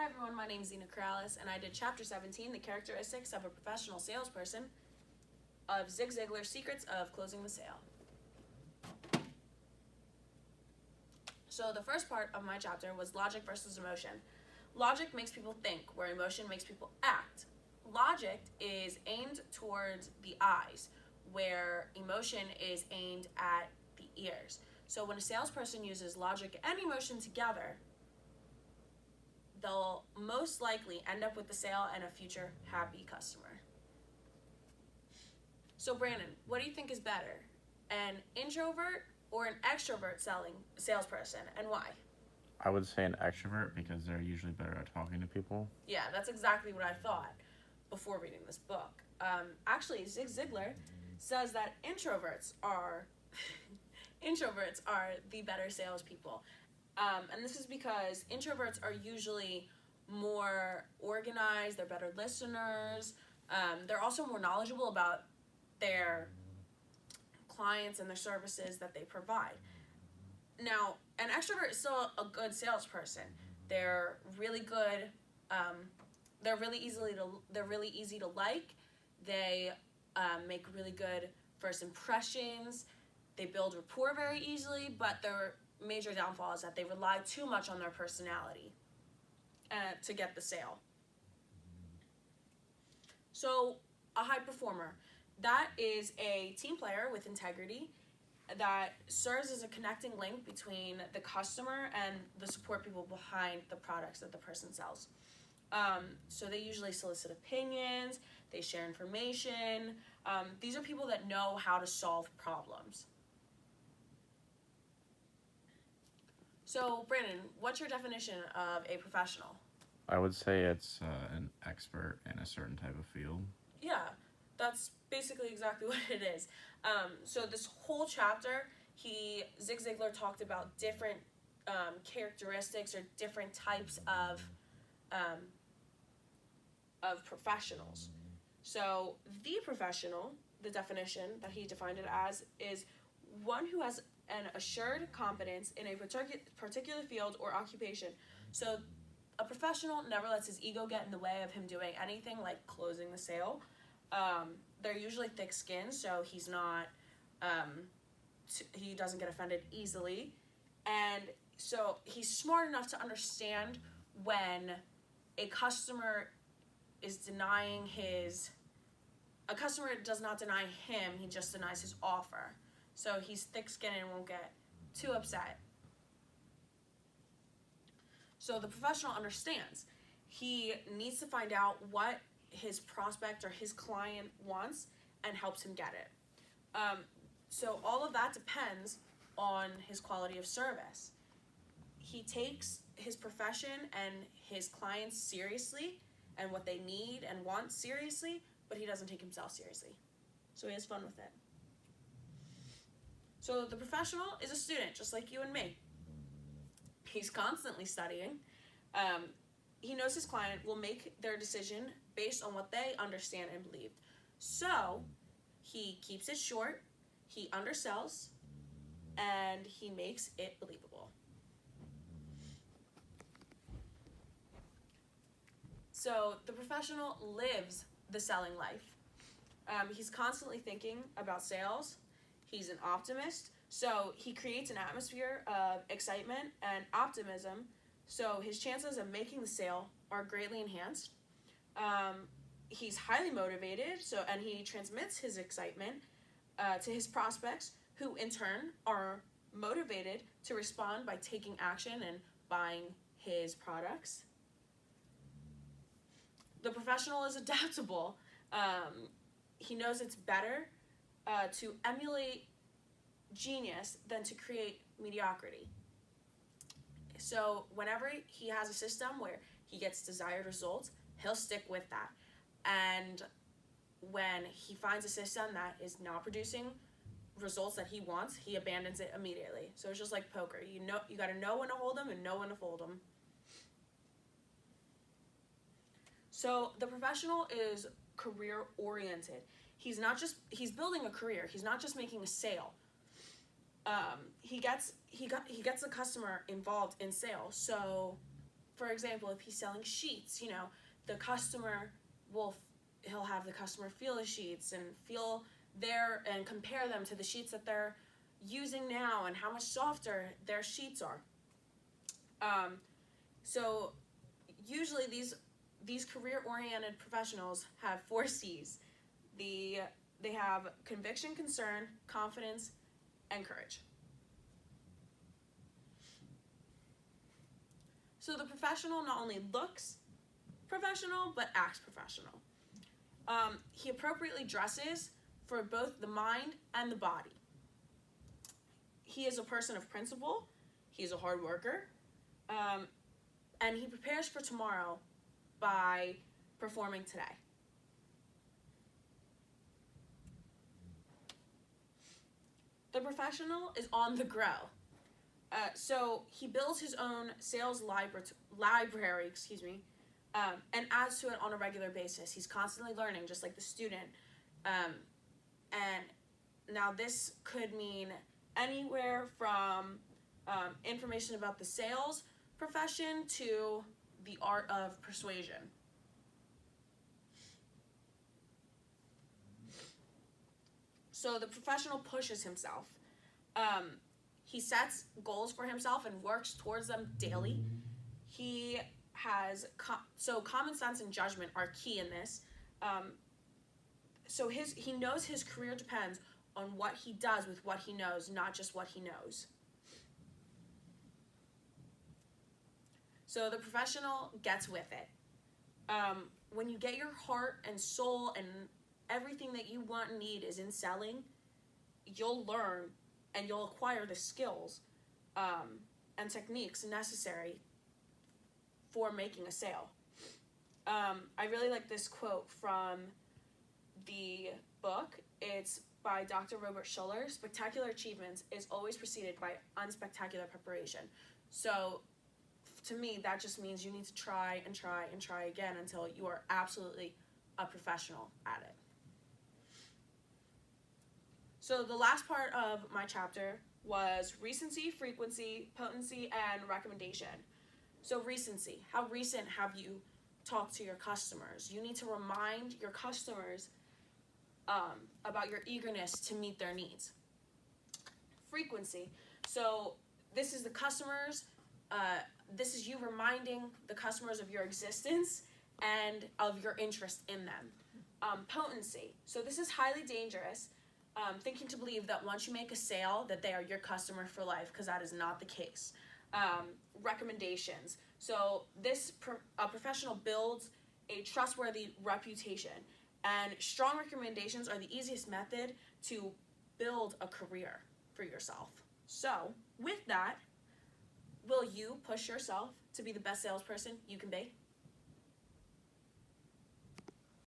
everyone, my name is Zena Corrales, and I did Chapter 17, The Characteristics of a Professional Salesperson, of Zig Ziglar's Secrets of Closing the Sale. So the first part of my chapter was logic versus emotion. Logic makes people think, where emotion makes people act. Logic is aimed towards the eyes, where emotion is aimed at the ears. So when a salesperson uses logic and emotion together, they'll most likely end up with the sale and a future happy customer. So Brandon, what do you think is better, an introvert or an extrovert salesperson, and why? I would say an extrovert because they're usually better at talking to people. Yeah, that's exactly what I thought before reading this book. Actually, Zig Ziglar says that introverts are the better salespeople. And this is because introverts are usually more organized, they're better listeners, they're also more knowledgeable about their clients and their services that they provide. Now, an extrovert is still a good salesperson. They're really good. They're really easy to like. They make really good first impressions. They build rapport very easily, but their major downfall is that they rely too much on their personality to get the sale. So, a high performer, that is a team player with integrity that serves as a connecting link between the customer and the support people behind the products that the person sells. So they usually solicit opinions, they share information. These are people that know how to solve problems. So, Brandon, what's your definition of a professional? I would say it's an expert in a certain type of field. Yeah, that's basically exactly what it is. So this whole chapter, Zig Ziglar talked about different characteristics or different types of professionals. So the professional, the definition that he defined it as, is one who has an assured competence in a particular field or occupation. So a professional never lets his ego get in the way of him doing anything like closing the sale. They're usually thick-skinned, so he's not, he doesn't get offended easily. And so he's smart enough to understand when a customer does not deny him, he just denies his offer. So he's thick-skinned and won't get too upset. So the professional understands. He needs to find out what his prospect or his client wants and helps him get it. So all of that depends on his quality of service. He takes his profession and his clients seriously and what they need and want seriously, but he doesn't take himself seriously. So he has fun with it. So the professional is a student, just like you and me. He's constantly studying. He knows his client will make their decision based on what they understand and believe. So he keeps it short, he undersells, and he makes it believable. So the professional lives the selling life. He's constantly thinking about sales. He's an optimist, so he creates an atmosphere of excitement and optimism, so his chances of making the sale are greatly enhanced. He's highly motivated, and he transmits his excitement to his prospects, who in turn are motivated to respond by taking action and buying his products. The professional is adaptable. He knows it's better to emulate genius than to create mediocrity. So whenever he has a system where he gets desired results, he'll stick with that. And when he finds a system that is not producing results that he wants, he abandons it immediately. So it's just like poker. You got to know when to hold them and know when to fold them. So the professional is career oriented. He's building a career. He's not just making a sale. He gets the customer involved in sales. So for example, if he's selling sheets, you know, the customer he'll have the customer feel the sheets and and compare them to the sheets that they're using now and how much softer their sheets are. So usually these career-oriented professionals have 4 C's. They have conviction, concern, confidence, and courage. So the professional not only looks professional, but acts professional. He appropriately dresses for both the mind and the body. He is a person of principle. He is a hard worker. And he prepares for tomorrow by performing today. The professional is on the grow. So he builds his own sales library, and adds to it on a regular basis. He's constantly learning, just like the student. And now this could mean anywhere from information about the sales profession to the art of persuasion. So the professional pushes himself. He sets goals for himself and works towards them daily. He has common sense and judgment are key in this. So he knows his career depends on what he does with what he knows, not just what he knows. So the professional gets with it. When you get your heart and soul and everything that you want and need is in selling, you'll learn and you'll acquire the skills and techniques necessary for making a sale. I really like this quote from the book. It's by Dr. Robert Schuller. Spectacular achievements is always preceded by unspectacular preparation. So to me, that just means you need to try and try and try again until you are absolutely a professional at it. So the last part of my chapter was recency, frequency, potency, and recommendation. So recency, how recent have you talked to your customers? You need to remind your customers about your eagerness to meet their needs. Frequency, so this is the customers, this is you reminding the customers of your existence and of your interest in them. Potency, so this is highly dangerous. Thinking to believe that once you make a sale that they are your customer for life, because that is not the case. Recommendations. So a professional builds a trustworthy reputation, and strong recommendations are the easiest method to build a career for yourself. So with that, will you push yourself to be the best salesperson you can be?